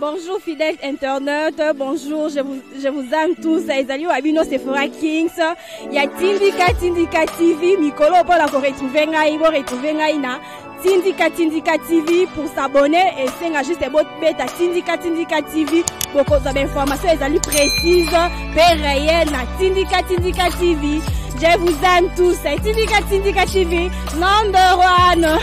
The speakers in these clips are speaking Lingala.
Bonjour fidèles internautes, bonjour, je vous aime tous. Ezali Wabino Sephora Kings, il y a Tindika TV, Mikolo pour la retrouver ngai na Tindika TV pour s'abonner et c'est juste votre bête à Tindika TV pour que vous avez information ezali précise, réelle na Tindika TV. Je vous aime tous, Tindika TV, number 1.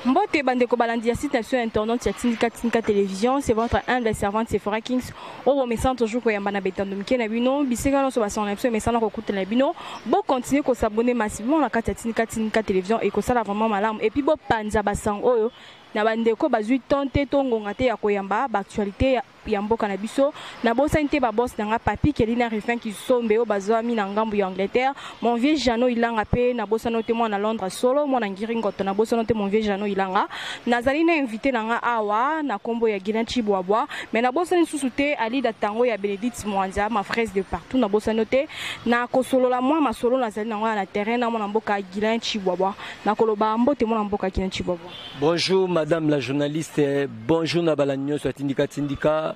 Mbote bandeko balandi site national internaute ya Tindika télévision, c'est votre humble servante Sephora Kings. On me sent toujours koyamba na betando mike na bino, bisika no so basana na biso me sala ko kuta na bino. Bon continuer ko s'abonner massivement na kati ya Tindika télévision et ko sala vraiment malamu et puis bo panza basang oyo na bandeko bazui tonte tongonga te ya koyamba ba actualité ya mboka na biso na bosa inte ba boss na papi kelina refin ki sombe o bazwa mi na ngambu ya Angleterre mon vieux Jano ilanga pe na bosa note moi na Londres solo moi na ngiringoto na bosa note mon vieux Jano ilanga nazali na invité na nga awa na kombo ya Guilain Chibwabwa mais na bosa nsusu te ali da tango ya Bénédicte Mwanza ma fraise de partout na bosa note na kosolo la moi ma solo nazali na nga na terrain na mona mboka Guilain Chibwabwa na koloba mbote mona mboka Guilain Chibwabwa. Bonjour madame la journaliste, bonjour na balanyo sur Tindika.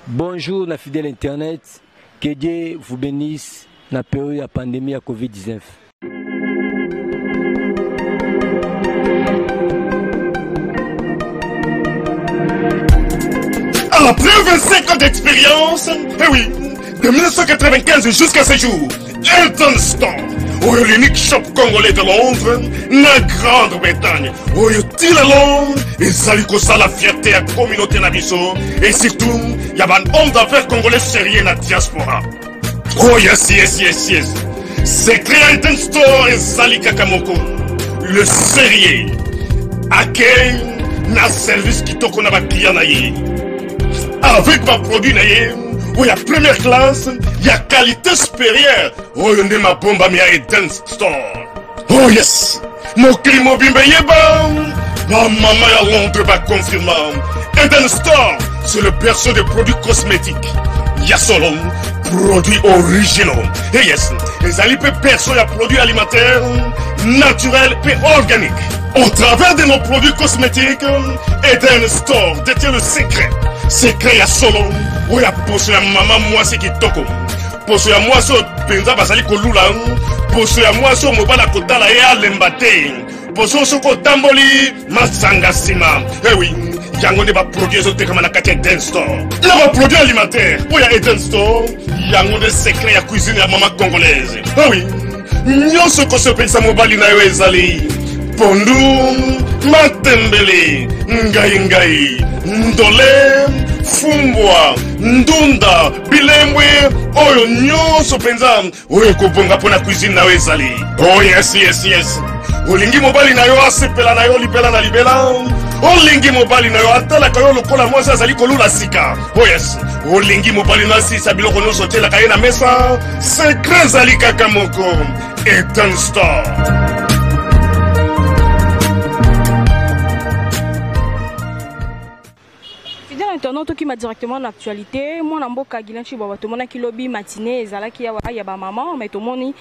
Bonjour la fidèle internet, que Dieu vous bénisse dans la période de la pandémie à Covid-19. Après 25 ans d'expérience, eh oui, de 1995 jusqu'à ce jour, Elton Store, l'unique shop congolais de Londres, la Grande-Bretagne, Tilalong, et Saliko la fierté à la communauté Nabiso, et surtout, il y a un homme d'affaires congolais sérieux dans la diaspora. Oh yes. C'est créé Elton Store et Salika Kamoko, le sérieux, accueil, na service qui toko na ba client naye. Avec ma produit naye, où il y a première classe, il y a qualité supérieure. Oh, il y a ma bombe à Elton Store. Oh yes, mon climat bimbe yeba. Ma maman à Londres va confirmer. Elton Store, c'est le berceau des produits cosmétiques. Yasolon, produits originaux. Et yes, les alipes berceau de produits alimentaires, naturels et organiques. Au travers de nos produits cosmétiques, Elton Store détient le secret. Secret ya solo, où ya poso ya maman moi c'est qui toko. Poso ya moi so penza basali kolula, poso ya moi so mobala kotala ya lembate. Poso so ko tamboli masanga sima. Eh oui, yango ne ba produire so te kama na kati Elton Store. Na ba produit alimentaire, où ya Elton Store, yango de secret ya cuisine ya maman congolaise. Eh oui, nyonso ko so pensa mobali na yo ezali. Pondu, matembele, ngai, ndole, fumbwa, ndunda, bilembwe, oyo nyonso penza, oyo kobonga pona cuisine na ezali. Oh yes. Olingi mobali na yo asepela na yo libela na libela. Olingi mobali na yo atala kayo lokola mwasi azali kolula sika. Oh yes. Olingi mobali na sisa biloko nyonso tela kaye na mesa. Secret zali kaka moko. Elton Store. Internaute qui m'a directement l'actualité, moi namboka Guilain Chibwabwa to mona ki lobby matinée ezalaki ya ba maman mais to moni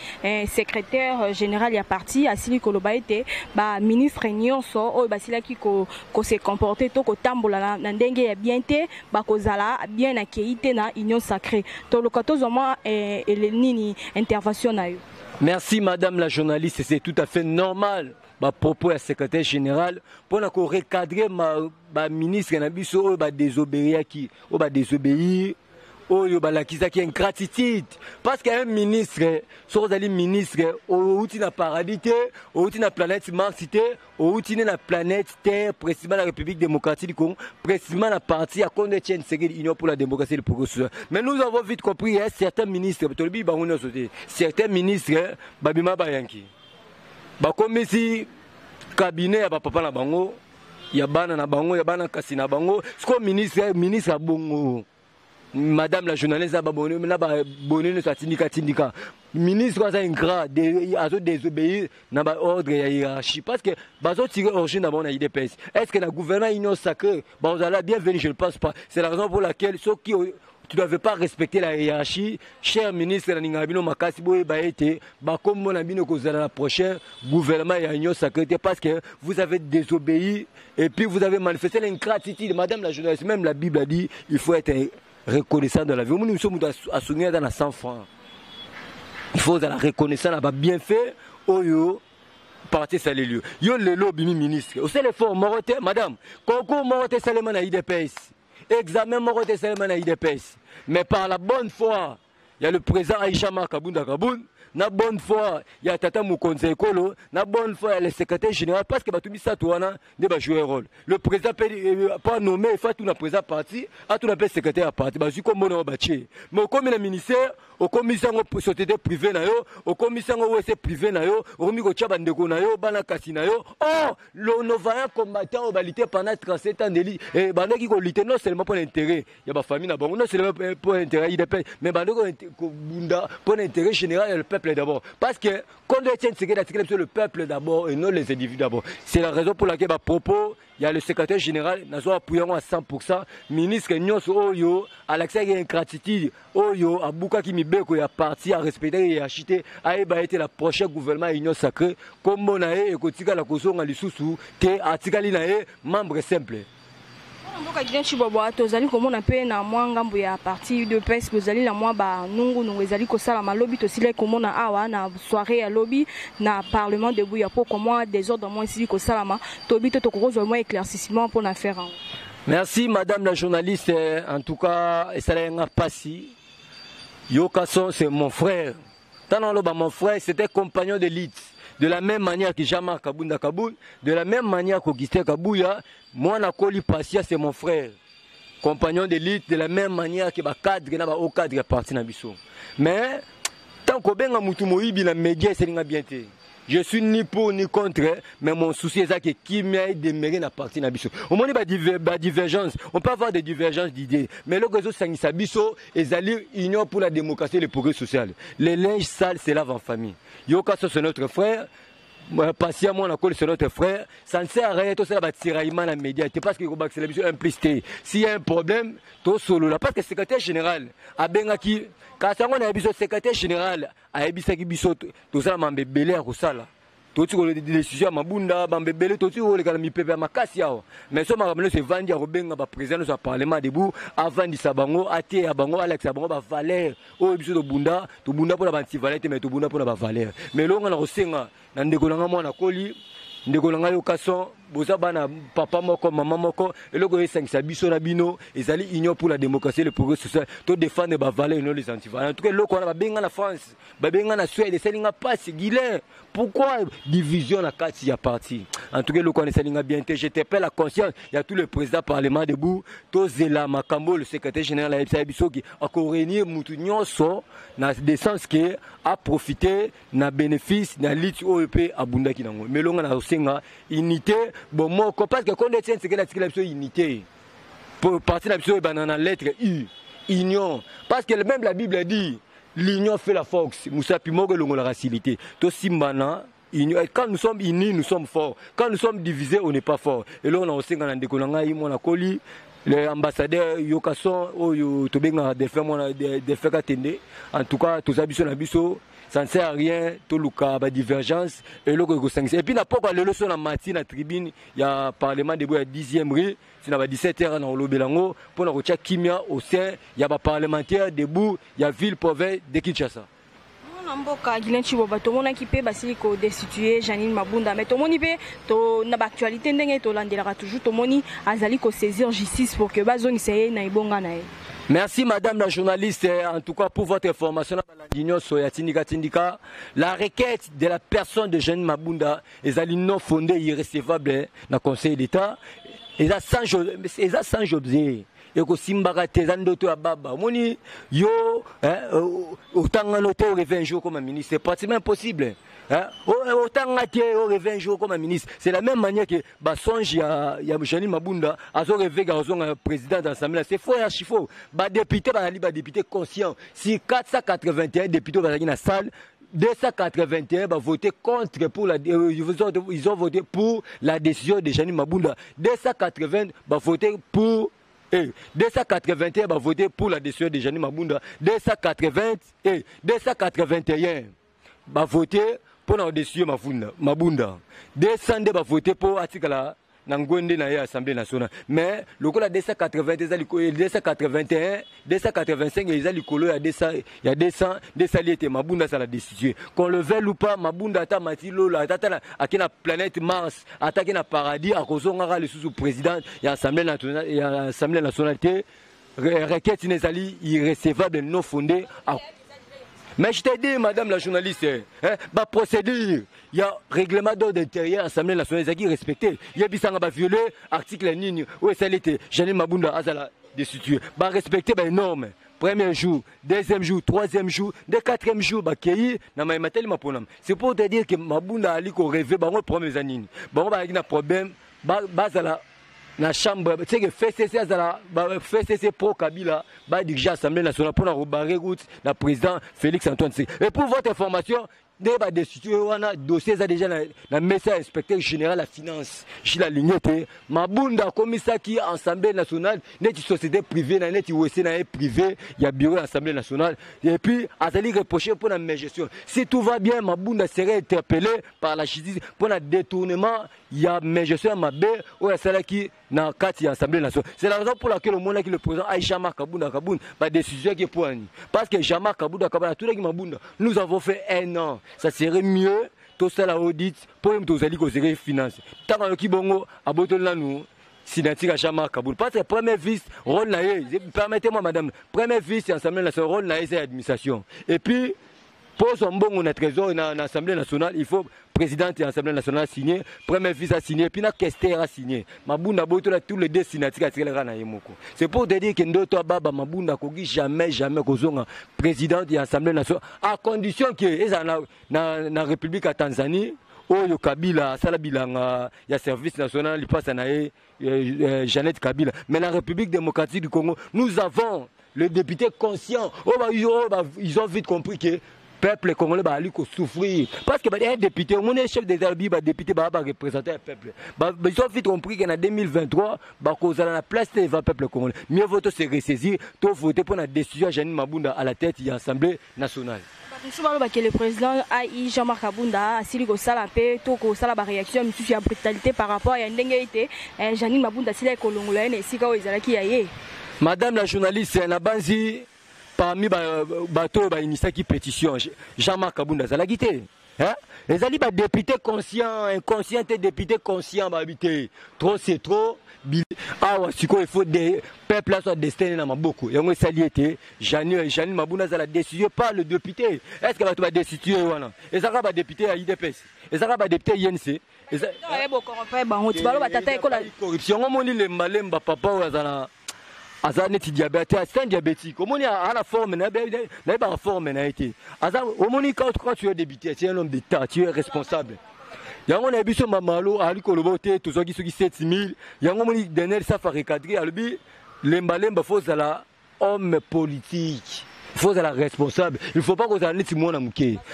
secrétaire général ya parti asili koloba ete ba ministre nyonso o basilaki ko se comporter to ko tambola na ndenge ya bien te ba kozala bien accueilli na union sacrée to lokato zoma nini intervention na yo. Merci madame la journaliste, c'est tout à fait normal. Ba propos à secrétaire général pour na ko recadrer ma ministre na biso ba désobéir qui ba désobéir oyo ba la qui ingratitude parce qu'un ministre so dali ministre outi na paradis outi na planète Mars outi na planète Terre précisément la République démocratique du Congo précisément la partie à compte de l'Union pour la démocratie et le progrès. Mais nous avons vite compris certains ministres certains ministres babima bayanki comme si cabinet ya papa na bango ya bana na bango ya bana kasi na bango siko ministre bongo madame la journaliste ba bonne na ba bonne sa Tindika ministre a un grade azo désobéir na ba ordre ya hiérarchie parce que bazo tirer origine na bona IDPS. Est-ce que la gouvernement union sacrée ba on a bienvenue, je ne pense pas. C'est la raison pour laquelle ceux qui tu n'avais pas respecté la hiérarchie. Cher ministre, comme la prochaine gouvernement et l'union sacrée, parce que vous avez désobéi et puis vous avez manifesté l'ingratitude. Madame la journaliste, même la Bible a dit il faut être reconnaissant dans la vie. Nous sommes à souvenir dans la 100 francs. Il faut être reconnaissant là-bas, bien fait. Oyo, parti ça les lieux. Yo le lobby ministre. Au seul effort, Moroté, madame, concours Moroté Salman à IDPS. Examen Moroté Salman à IDPS. Mais par la bonne foi, il y a le président Aïcha Markabounda Kaboun. Na bonne foi, il y a Tata Moukonze Ekolo. Na bonne foi, il y a le secrétaire général. Parce que tout ça, toi, ne va jouer un rôle. Le président peut pas nommer, il faut tout le président parti, à tout le secrétaire à parti. Je suis comme mon bâti. Mais comme le ministère, au commissaire de société privée, au commissaire de privé, au Romiko Tchabandeko, Bana Kasinayo. Oh, le vaillant combattant au balité pendant 37 ans de lit. Et Bana qui lutte non seulement pour l'intérêt, il y a ma famille, non seulement pour l'intérêt, mais pour l'intérêt général et le peuple d'abord. Parce que quand on tient le peuple d'abord et non les individus d'abord. C'est la raison pour laquelle, à propos, il y a le secrétaire général, nous avons appuyé à 100%, ministre Nyos Oyo, à l'accès à l'ingratitude, Oyo, à Bouka Kimibeko, il a parti à respecter et à acheter, à été la prochaine gouvernement union sacrée, comme on a et Kotika la Koso, on a l'issoussou, que à Tigalinae, membre simple. Tozali comment on peut na moi ngambo ya parti de presse tozali la moi ba nungu nungu ezali ko sala ma lobby tosile comment na awa na soirée ya lobby na parlement de Bouya pour comment des ordres moi ici ko sala ma tobi to ko zo moi éclaircissement pour na faire. Merci madame la journaliste, en tout cas et ça n'a pas si Yokason c'est mon frère. Tant lo ba mon frère, c'était compagnon de l'élite. De la même manière que Jean-Marc Kabounda Kaboul, de la même manière qu'Augustin Kabouya, moi, Nakoli Passia, c'est mon frère, compagnon d'élite, de la même manière que cadre, au cadre parti Nabiso. Mais, tant qu'on a moutou moïbi, la média, c'est bien. Je suis ni pour ni contre, mais mon souci est qui m'a déméré la partie Nabiso. Au moment de la divergence, on peut avoir des divergences d'idées, mais le réseau Sangisabiso est allé union pour la démocratie et le progrès social. Les linges sales, c'est là en famille. Yokaso, c'est notre frère. Patiemment, on a collé sur notre frère. Ça ne sert à rien, tout ça va tirer la média. Parce que c'est la implicité. S'il y a un problème, tout solo là. Parce que le secrétaire général, à Bengaki, quand on a un secrétaire général, à Ebisaki Biso, tout ça m'a bébélé à Roussala. Tout ce qui est décision, ma bunda, ma bébélé, tout ce qui est mi pepe, ma cassia. Mais ce matin, c'est vendu à Robin, ma président, au parlement debout, avant de Sabango, Até, Abango, Alex Sabango, ma valeur. Oh, Biso de Bunda, tout Bunda pour la bantivalette, mais tout Bunda pour la valeur. Mais là, on a reçu un ndegolanga mwana koli ndegolanga yokason boza bana papa moko maman moko eloko esangisa biso na bino ezali union pour la démocratie et le progrès social to défendre ba valeurs non les antivaleurs en tout cas eloko wana babenga na France babenga na Suède esalinga passe Guilain pourquoi division na kati ya parti en tout cas eloko wana esalinga bien te j'étais pas la conscience il y a tout le président parlement debout to zela makambo le secrétaire général ya FCA biso qui a réunir mutu nyonso na décence que a profiter na bénéfice na lit OEP abundaki nango melonga na osenga unité bon moi parce que quand on tient c'est que la unité pour partir la banana lettre U union parce que même la Bible dit l'union fait la force Moussa Pimogo longo la facilité to simbana quand nous sommes unis nous sommes forts quand nous sommes divisés on n'est pas fort et là on a osenga na ndekolanga yi mona koli l'ambassadeur Yokason oyo tobenga defeka katende en tout cas tous abiso na biso ça ne sert à rien tout luka ba divergence et le et puis na poko le leçon na matin na tribune il y a parlement de bois 10e rue c'est na 17h na lobelango pour na kotia kimia au sein il y a ba parlementaire debout il y a ville province de Kinshasa. Mboka Guilain Chiboba tomona ki pe basili ko destituer Janine Mabunda mais tomoni pe to na actualité ndenge to landela toujours tomoni azali ko saisir justice pour que bazoni seye na ibonga na. Merci madame la journaliste en tout cas pour votre information la requête de la personne de Janine Mabunda ezali non fondée irrécevable na conseil d'état et ça sans objet et que Simbara Tezandoto à Baba. Moni, yo, autant en auto, 20 jours comme un ministre, c'est pratiquement impossible. Autant en 20 jours comme un ministre. C'est la même manière que Bassonge, il y a Janine Mabunda, à son réveil, un président d'Assemblée. C'est faux et archi faux. Député, député conscient. Si 481 députés dans la salle, 281 va voter contre pour la ils ont voté pour la décision de Janine Mabunda. 280 va voter pour 281 va voter pour la décision de Jeanine Mabunda. 281 va voter pour la décision de Mabunda. 202 va voter pour l'article Nangwende na l'Assemblée nationale. Mais le coup la 281, 285, il y a 200 était Mabunda ça la décision. Qu'on le veuille ou pas, Mabunda ata matilo la ata à la planète Mars, attaquer na paradis à cause on a le sous-président et l'Assemblée nationale et l'Assemblée nationalité requête inezali irrécevable non fondée. Mais je t'ai dit, madame la journaliste, procédure, il y a règlement d'ordre intérieur, Assemblée nationale qui est respecté. Il y a violé article ligne où ça l'était. Jeanine Mabunda Azala destitué. Respecter les normes. Premier jour, deuxième jour, troisième jour, quatrième jour, c'est pour te dire que Mabunda Ali ko rêve, on premier années. On va un problème, la chambre, tu sais que FCC pro Kabila, diriger l'Assemblée nationale pour rebarrer route la président Félix Antoine Tshisekedi. Et pour votre information, des dossiers déjà dans message inspecteur général de la finance, chez la lignette, Mabunda commissaire qui Assemblée nationale, net société privée, net OSC privé, il y a bureau de l'Assemblée nationale. Et puis, Azali reproché pour la gestion. Si tout va bien, Mabunda serait interpellé par la justice pour le détournement. Il y a mes gestions à ma baie ou à celle qui n'a qu'à l'Assemblée nationale. C'est la raison pour laquelle au monde qui le président Aïcha Kabounda Kaboun va décision qui est pour nous. Parce que Jean-Marc Kabounda Kabounda, tout le monde nous avons fait 1 an. Ça serait mieux tout ça la audit pour nous tous aller conseiller finance. Tant que bongo à botola nous signature à Jean-Marc Kabounda. Parce que premier vice rôle là, permettez-moi madame, premier vice l'Assemblée nationale rôle là c'est l'administration. Et puis pour son bon trésor dans l'Assemblée nationale, il faut président de l'Assemblée nationale signer, premier vice a signé, puis la questeur a signé. Mabunda botola tous les deux signataires à tirer la yemoko. C'est pour te dire que ndoto baba Mabunda kogi jamais kozonga président de l'Assemblée nationale à condition que na République à Tanzanie Oyo Kabila sala bilanga ya service national il passe na Jeannette Kabila. Mais la République démocratique du Congo, nous avons le député conscient. Ils ont vite compris que peuple congolais va aller souffrir parce que un député mon chef des arbitres va député va représenter un peuple ils ont vite compris qu'en 2023 va causer la place des peuple congolais mieux vaut se ressaisir tout voter pour la décision Jeanine Mabunda à la tête de l'Assemblée nationale. Que le président AI Jean-Marc Kabunda a signé au salapé tout au salaba réaction sur la brutalité par rapport à l'indemnité Jeanine Mabunda s'il est congolais et si quand ils allaient qui aille. Madame la journaliste Nabanzi parmi bateau initié qui pétition Jean-Marc Kabunda ça l'a quitté hein les alliés députés conscients inconscients et députés conscients habiter trop c'est trop il faut des peuples soit destiné dans beaucoup et on saliété Jeanine Mabunda ça la décision par le député est-ce que va destituer voilà et ça va député à IDPS et ça va député INC et ça corruption on dit les malemba papa ou azaneti diabète c'est un diabétique au moins à la forme n'a pas forme n'a été azan au moins quand tu es député tu es un homme d'état tu es responsable yango na biso mamalo ali kolobote to soki 7000 yango moni dernier ça fa recadrer albi lemba faut la homme politique il faut être responsable. Il ne faut pas que vous ayez un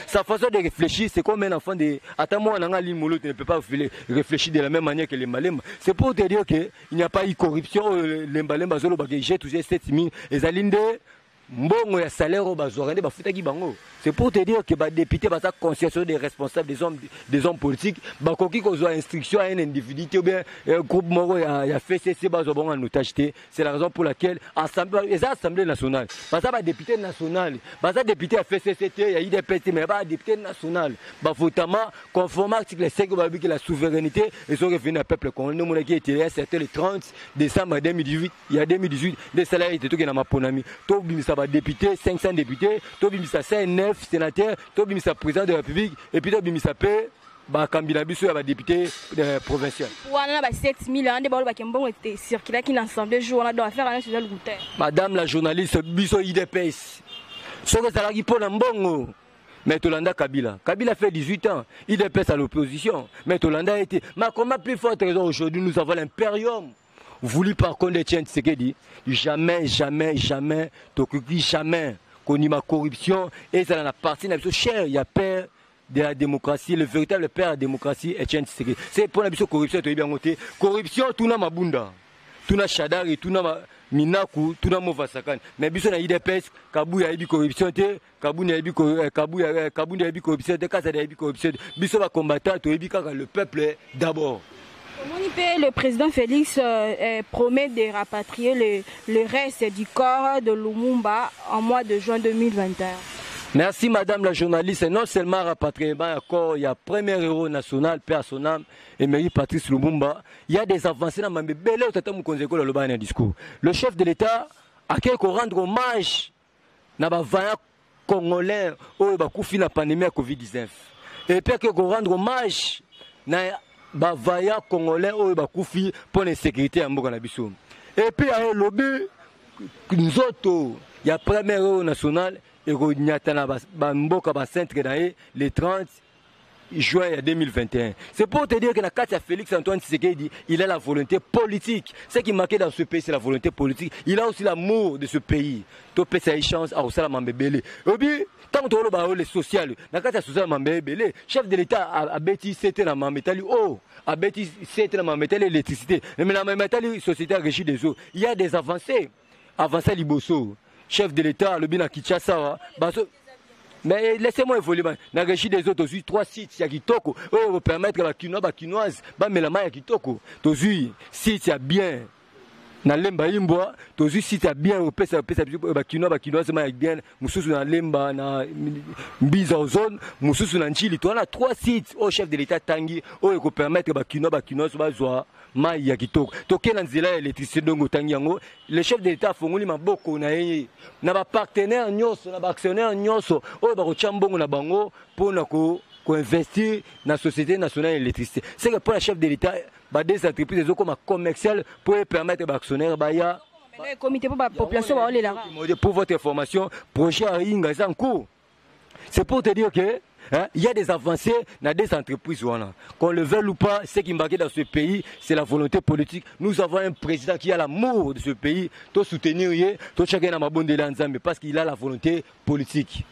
sa façon de réfléchir, c'est comme un enfant de. Attends, moi, on a ne peut pas réfléchir de la même manière que les malins. C'est pour te dire qu'il n'y a pas eu corruption. Les malins, j'ai touché 7000. Et Zalinde, bon, il y a salaire au bazar. C'est pour te dire que les députés ont conscience des responsables des hommes politiques. Quand ils ont instruction à un individu, ou bien un groupe moro a fait ceci, c'est la raison pour laquelle l'Assemblée nationale, parce que les députés nationaux, parce que les députés a fait ceci, il y a eu des pétés, mais les députés nationaux, notamment conformément à l'article 5 de la souveraineté, ils sont revenus au peuple congolais qui était c'était le 30 décembre 2018. Il y a 2018, les salaires étaient tout dans ma ponami. Tout le député, 500 députés, tout le 9 sénateur, tout le président de la République, et puis tout le paix, Kambila Bisso est député provincial. Madame la journaliste, Bisso IDPS. Ce que ça pour l'ambongo. Mais Tolanda Kabila. Kabila fait 18 ans. IDPS à l'opposition. Mais Tolanda a été. Mais comment plus forte raison aujourd'hui, nous avons l'impérium voulu par contre Etienne Tshisekedi. Jamais, Tokuki, jamais. Qu'on y ma corruption et ça dans la partie cher, il y a père de la démocratie, le véritable père de la démocratie Etienne Tshisekedi. C'est pour la corruption, tu es bien noté. Corruption, tout n'a Mabunda. Tout n'a Chadari, tout n'a minaku tuna mova sakani mais biso na IDPS kabu ya ibi corruption te kabu ya ibi corruption te kasa ya ibi corruption biso ba combattant to ibi kaka le peuple d'abord. Le président Félix promet de rapatrier le reste du corps de Lumumba en mois de juin 2021. Merci madame la journaliste. Non seulement rapatriement, il y a premier héros national, père son âme, Emery Patrice Lumumba. Il y a des avancées dans le discours. Le chef de l'État a quelque rendre hommage à les Congolais qui ont fait la pandémie de Covid-19. Et puis qu'il rendre hommage à les Congolais qui ont fait pour la sécurité en Mboka-Nabiso. Et puis à l'obé, nous autres, il y a premier héros national. Et le 30 juin 2021. C'est pour te dire que la carte Félix Antoine Tshisekedi, il a la volonté politique. Ce qui marqué dans ce pays, c'est la volonté politique. Il a aussi l'amour de ce pays. Tu peux faire chance à Osala Mambébélé. Et puis, tant que tu as les sociales, la carte sociale Mambébélé, chef de l'État a bêti, c'était la Mamétali. Oh, a bêti, c'était la Mamétali l'électricité. Mais la Mamétali, société régie des eaux. Il y a des avancées. Avancées Liboso. Chef de l'État, le Bina Kinshasa, mais laissez-moi évoluer. Na régie des autres, aussi 3 sites, il y a Kitoko, pour permettre à la quinoise, mais la main à Kitoko. Tozu, site, il y a bien. Na lemba imboa, tozu site, il y a bien, au pesa, quinoise, mais bien, Moussous na lemba, na Mbiza aux zones, Moussous na Nchili. Tu as 3 sites au chef de l'État Tangi, pour permettre à la quinoise, Maya Kitoko. Token Anzela l'électricité dongo tangiango. Le chef de l'État fongoli maboko na yeye. Na ba partenaire nyonso, na ba actionnaire nyonso. Oyo ba kochambongo na bango pour na ko investir na société nationale d'électricité. C'est que pour le chef de l'État, ba des entreprises comme commerciales pour permettre aux actionnaires baya. Le comité pour la population va aller là. Pour votre information, projet Aringa est en cours. C'est pour te dire que il y a des avancées dans des entreprises. Qu'on le veuille ou pas, ce qui marque dans ce pays, c'est la volonté politique. Nous avons un président qui a l'amour de ce pays, tout soutenir, tout chacun dans ma bonne de parce qu'il a la volonté politique.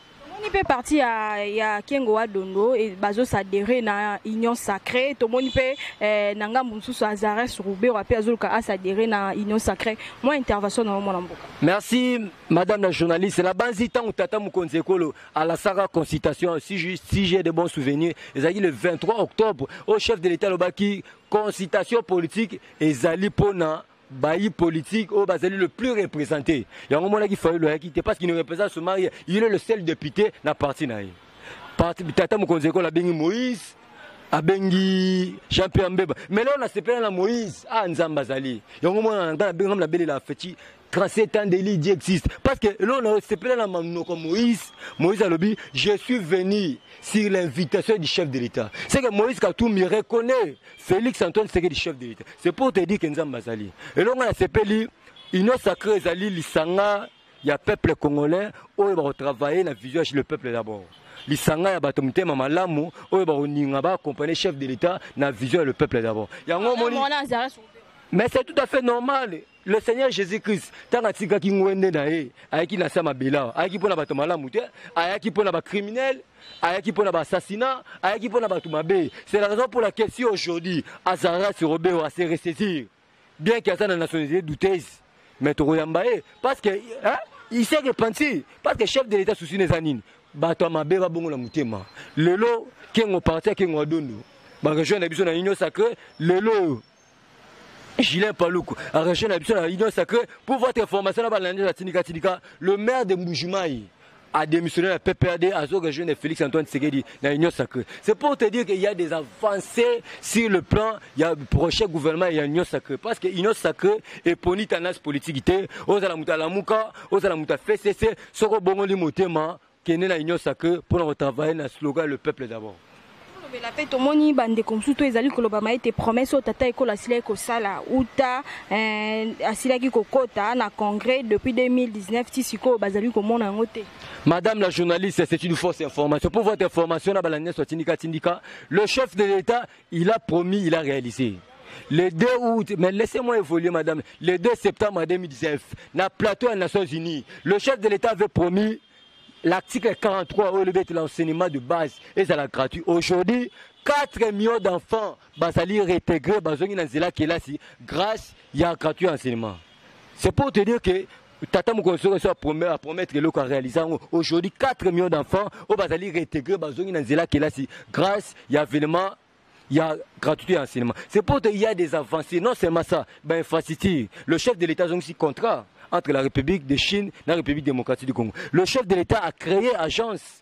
On peut partir à Kengo Adondo et Bazo s'adhérer à l'Union sacrée. Tout le monde peut Nanga Moussou Azaré sur Roubaix ou à s'adhérer à l'Union sacrée. Moi, intervention dans mon emboka. Merci, madame la journaliste. La base temps où Tata Moukonzekolo à la Sarah Consultation, si j'ai de bons souvenirs, ils ont dit le 23 octobre au chef de l'État Lobaki, consultation politique et Zali Pona. Bailli politique au Bazali le plus représenté. Il y a un moment qui fallait le quitter parce qu'il ne représente ce mari. Il est le seul député dans la partie. Tata Moukonzeko la bengi Moïse, a bengi Jean-Pierre Mbeba. Mais là on a séparé la Moïse à Nzambazali. Il y a un moment on a bengi la belle la fête. 37 ans d'élit existe. Parce que là on a séparé la Moïse. Moïse a lobby. Je suis venu sur l'invitation du chef de l'État. C'est que Moïse Katou me reconnaît. Félix Antoine c'est le chef de l'État. C'est pour te dire que Nzambazali. Et là on a séparé une sacrée Zali Lisanga. Il y a peuple congolais où il va travailler dans la vision chez le peuple d'abord. Lisanga ya batomte mama lamu où il va unir accompagner chef de l'État dans la vision le peuple d'abord. Mais c'est tout à fait normal. Le Seigneur Jésus-Christ, tant que tu as ngwende nae, ayaki na sama bela, ayaki pona bato malamu te, ayaki pona ba criminel, ayaki pona ba assassinat, ayaki pona bato mabe. C'est la raison pour laquelle si aujourd'hui Azara se Robert va se ressaisir, bien qu'il y ait ça dans la nationalité douteuse, mais tu regardes parce que il s'est repenti, parce que le chef de l'État souci les anines, bato mabe va bongo la mutema. Lelo kengo parti kengo dondo, ba rejoindre biso na union sacrée, lelo Gilles Paloukou a rejoint la l'Union sacrée pour votre information le maire de Mbujimaï a démissionné la PPAD à rejoindre Félix Antoine Tshisekedi dans l'Union sacrée. C'est pour te dire qu'il y a des avancées sur le plan, il y a le prochain gouvernement, il y a l'Union sacrée. Parce que l'Union sacrée est pour une tendance politique. Aux Alamuta Lamuka, aux Alamuta FCC, Soro Bongo Limotema, qui est né dans l'Union sacrée pour travailler dans le slogan le peuple d'abord. La fête au moni bande comme surtout les alliés kolobama été promesse au tata école asila ko sala uta asila ki kokota na congrès depuis 2019 tisiko bazali ko mona ngote. Madame la journaliste, c'est une fausse information. Pour votre information, le chef de l'État, il a promis, il a réalisé. Le 2 août, mais laissez-moi évoluer, madame, le 2 septembre 2019, dans le plateau des Nations Unies, le chef de l'État avait promis l'article 43 au lieu de l'enseignement de base et ça la gratuit. Aujourd'hui, 4 millions d'enfants basali réintégrés basoni dans zela qui est là grâce il y a gratuit enseignement. C'est pour te dire que Tata Mokonzo a promettre le à réaliser. Aujourd'hui, 4 millions d'enfants au Bazali réintégrés grâce il y a évidemment il y a gratuité enseignement. C'est pour dire qu'il y a des avancées. Non seulement ça, ben infrastructure. Le chef de l'État a aussi contrat entre la République de Chine et la République démocratique du Congo. Le chef de l'État a créé agence.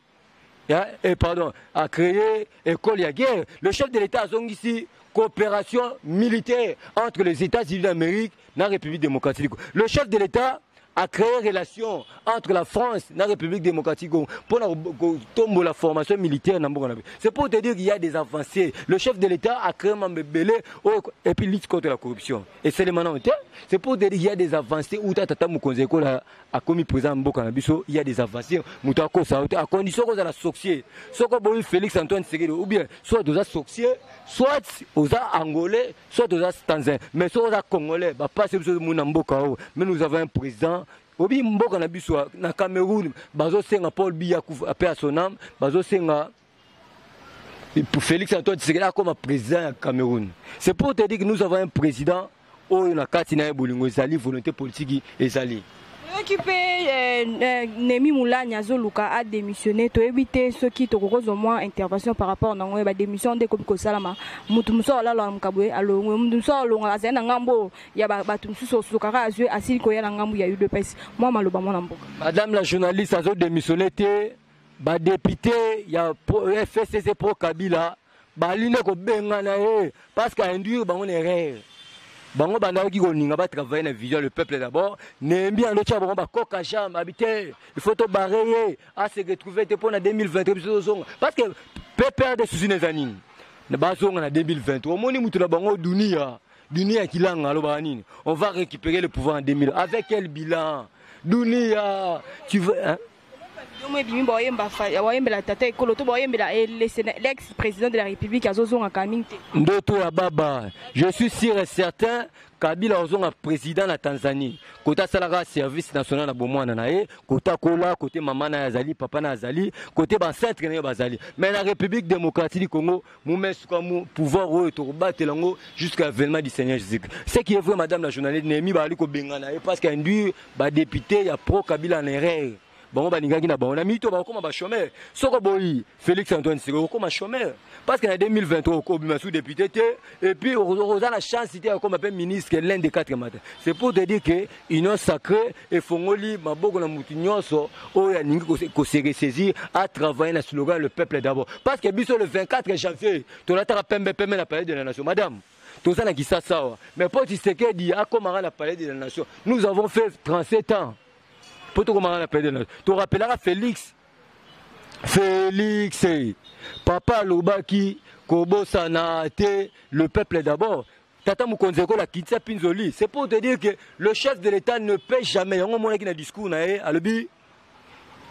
A créé école à guerre. Le chef de l'État a ici coopération militaire entre les États-Unis d'Amérique et la République démocratique du Congo. Le chef de l'État a créé relation entre la France et la République démocratique du Congo pour la formation militaire. C'est pour te dire qu'il y a des avancées. Le chef de l'État a créé un bébé et puis lutte contre la corruption. Et c'est le maintenant. C'est pour te dire qu'il y a des avancées. Où Tata Mokonzo a commis président Mboka Nabiso, il y a des avancées. À condition qu'on a la sorcier. Soit qu'on Félix Antoine Tshisekedi, ou bien soit aux sorciers, soit aux Angolais, soit aux Tanzaniens. Mais soit aux Congolais, pas ce que nous mais nous avons un président. Obi Mboka Nabiso na Cameroun, bazo senga Paul Biya a paix à son âme, bazo senga pour Félix Antoine Tshisekedi comme président du Cameroun. C'est pour te dire que nous avons un président où il y a Katina Bolingo Zali, volonté politique Ezali. Occupé Nemi Moulanya Zoluka a démissionné. Tu as évité ceux qui te reposent au moins intervention par rapport à la démission de Kobiko Salama. Moutoumso la la mkabwe. Alors Moutoumso la zène ngambo. Ya batumso sukara azue asili koya ngambo ya UDPS. Moi maloba mon ambo. Madame la journaliste a démissionné. Ba député ya FCC pro Kabila. Ba line ko benga na e parce qu'à induire ba on erreur. Bango bandao qui goninga ba travailler na vision le peuple d'abord nembi ando tia bango ba koka jam habiter il faut te barrer à se retrouver te pour na 2023 parce que peur de soucis nezanini na bazonga na 2023 moni mutu na bango dunia kilanga lo ba nini on va récupérer le pouvoir en 2000 avec quel bilan dunia tu veux hein? L'ex-président de la République a zozonga Kaminte. Ndoto ya baba, je suis sûr et certain Kabila ozonga président na Tanzanie. Kota salara service national na bomwana na e, kota kola côté maman na azali, papa na azali, côté ba centre na bazali. Mais la République démocratique du Congo, moumesu comme pouvoir to battre lango jusqu'à l'avènement du Seigneur Jésus. Ce qui est vrai madame la journaliste Nemi ba ali ko benga na e parce qu'induit ba député ya pro Kabila en erreur. Bon, on a mis tout comme chômeur. Soko boyi, Félix Antoine Tshisekedi comme chômeur. Parce qu'en 2023, on a sous député et puis on a la chance d'être comme ministre l'un des 4 matins. C'est pour te dire que union sacrée et Fongoli, Maboko na Moutinyoso, Oyaningi ko se ressaisir à travailler dans le slogan le peuple d'abord. Parce que le 24 janvier, tu as pembe la palais de la nation, madame. Tout ça n'a qui ça. Mais pour Tshisekedi, à comment la palais de la nation, nous avons fait 37 ans. Pour te tu rappelleras Félix, Papa Lobaki, Kobo Sanate, le peuple d'abord. Tata Mokonzeko la Kitsa Pinzoli. C'est pour te dire que le chef de l'État ne paie jamais. On a un discours,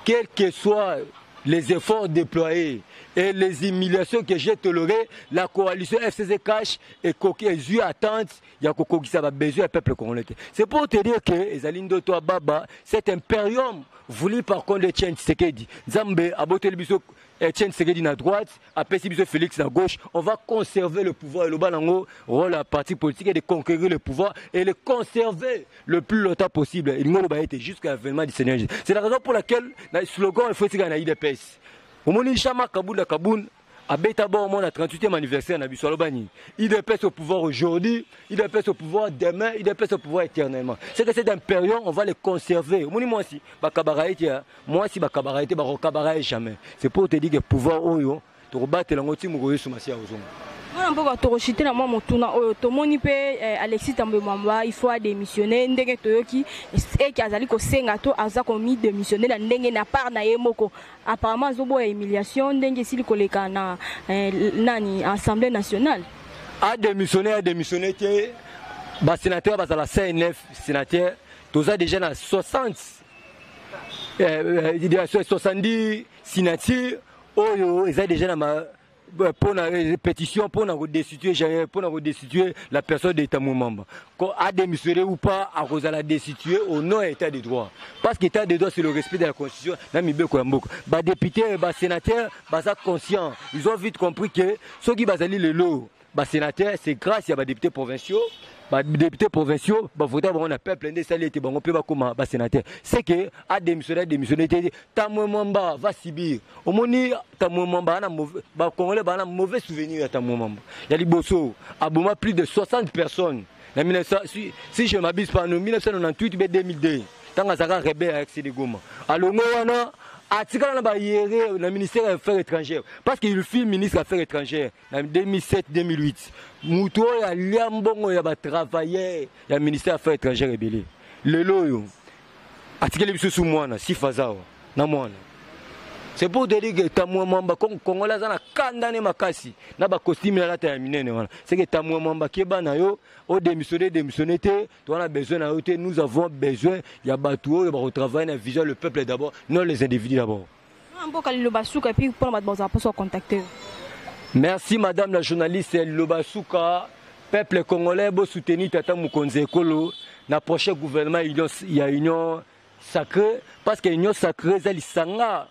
quel que soit les efforts déployés et les humiliations que j'ai tolérées, la coalition FCC cache et Kokézu attente, il y a Koko qui a besoin du peuple congolais. C'est pour te dire que Ezalindo Toa Baba, cet impérium voulu par contre de Etienne Tshisekedi. Zambé, Abotel Biso, Etienne Tshisekedi à droite, Apesi Biso Félix à gauche, on va conserver le pouvoir. Le Balango, rôle à parti politique est de conquérir le pouvoir et le conserver le plus longtemps possible. Il nous a été jusqu'à l'avènement du Seigneur Jésus. C'est la raison pour laquelle le slogan il faut que il y ait des au moment où Chama Kaboul Kaboun a bêta bon mon 38e anniversaire na biso lobani. Il dépêche au pouvoir aujourd'hui, il dépêche au pouvoir demain, il dépêche au pouvoir éternellement. C'est que cet impérium, on va le conserver. Au moi si bakabaraïti moi si bakabaraïti ba rokabaraï jamais. C'est pour te dire que pouvoir oyo to rebattre la ngoti mugoyo sumasia ozonga. On peut torochiter na moi motuna oyo to moni pe Alexis Tambe Mwamba il faut démissionner ndenge toyoki et qui azali ko senga to aza ko mi démissionner na ndenge na part na yemoko apparemment zobo ya humiliation ndenge sili koleka na nani Assemblée nationale a démissionné te ba sénateur ba la CNF sénateur toza déjà na 70 signatures oyo eza déjà na ma pour la pétition pour destituer la personne d'État membre. A démissionné ou pas, à cause de la destituer au nom État de droit. Parce que l'État de droit c'est le respect de la Constitution. Les députés, les sénateurs, ils sont conscients. Ils ont vite compris que ceux qui basent les lots, les sénateurs, c'est grâce à des députés provinciaux. les députés provinciaux, on a peuple de salir, on peut pas comme sénateur. C'est que à démissionner, Tamouemamba va Sibir. Au moni, Tamouemamba, Congolais, un mauvais souvenir à Tamouemamba. Il y a les Bosso, à Bouma, plus de 60 personnes. Si je m'abuse pas, en 1998 2002, tant que ça a rebelle avec Sédégoma. Alors, le ministère des Affaires étrangères, parce qu'il fut ministre des Affaires étrangères en 2007-2008. Mouto a liambongo ya travaillé le ministère des Affaires étrangères rebelle. Le loyo, article sous moi si fazao na moi. C'est pour te dire que Tamouemamba Congolais na kandane makasi na ba costume na lata ya minene wana. C'est que Tamouemamba keba na yo au démissionner te, tu as besoin na yo te, nous avons besoin ya batou ya ba retravailler na vision le peuple d'abord, non les individus d'abord. Merci madame la journaliste Lobasuka, peuple congolais bo soutenir Tata Mokonzi Ekolo na prochain gouvernement il y a union sacrée parce que union sacrée ça lisanga.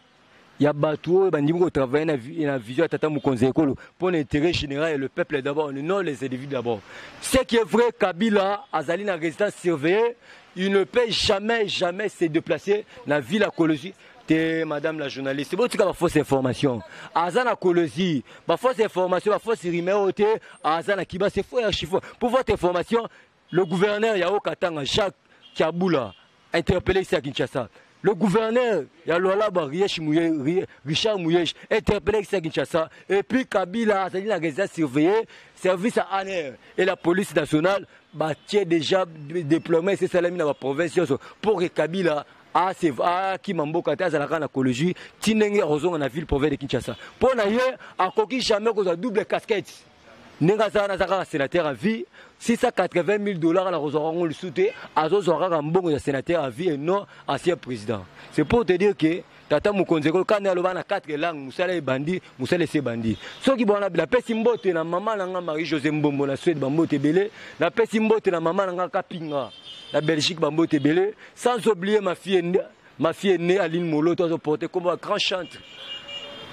Il y a Batou, il travailler dans la vision de Tata Mokonzi Ekolo pour l'intérêt général et le peuple d'abord, non les individus d'abord. Ce qui est vrai, Kabila, Azali na résidence surveillée, il ne peut jamais se déplacer dans la ville à Kolosi. Madame la journaliste, c'est bon, tu as fausse information. Azana Kolosi, fausse information, fausse rumeur, Azana Kiba, c'est faux et archi-faux. Pour votre information, le gouverneur Yao Katanga, Jacques Kaboula, interpellé ici à Kinshasa. Le gouverneur, Richard Mouyej, interpellé à Kinshasa, et puis Kabila, c'est-à-dire la résidence surveillée, service à ANR et la police nationale, tient déjà déployé ces salami dans la province pour que Kabila, Kimambo Kata, Zalaka, Koloji, Tinenge, Rozon, dans la ville province de Kinshasa. Pour n'ailleurs, à coquille jamais qu'on a double casquette. Nengaza Nazara, sénateur à vie, 680 000 $ à la Rosaron le soutien, à Zozora Rambon, sénateur à vie et non ancien président. C'est pour te dire que Tata Mokonzi Ekolo, quand il y a 4 langues, Moussala est bandit, Moussala est bandit. Ceux qui ont la paix simbote, la maman Nanga Marie-José Mbombo, la Suède Bambote Belé, la paix simbote, la maman Nanga Kapinga, la Belgique Bambote Belé, sans oublier ma fille née Aline Molo, toi porté comme un grand chanteur.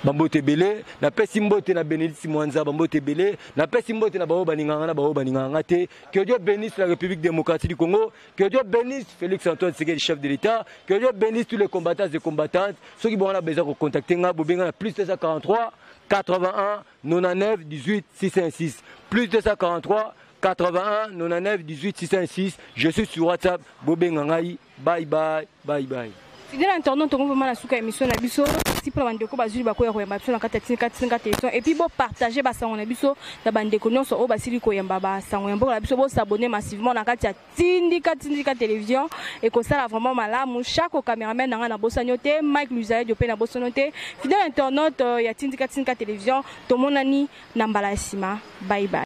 Bambote Belé, na pesimbote na Bénédicte Mwanza, Bambote Belé, na pesimbote na Bao Baninganga te. Que Dieu bénisse la République démocratique du Congo, que Dieu bénisse Félix Antoine Tshisekedi, chef de l'État, que Dieu bénisse tous les combattants et combattantes. Ceux qui ont besoin de contacter, plus 243 81 99 18 616. Plus 243 81 99 18 616. Je suis sur WhatsApp, Bobengangai. Bye bye, bye bye. Fidèle internaute, on va la émission na biso. Si pour bandeko bazuli bakoya koyamba biso na kati ya télévision et puis bon partager basango na biso na bandeko nyonso o basili koyamba basango yamba na biso bo s'abonner massivement na kati ya Tindika télévision et ko sala vraiment malamu chaque caméraman na bosanyote Mike Luzaye Diopé na bosanyote. Fidèle internaute ya Tindika télévision to monani na mbala sima. Bye bye.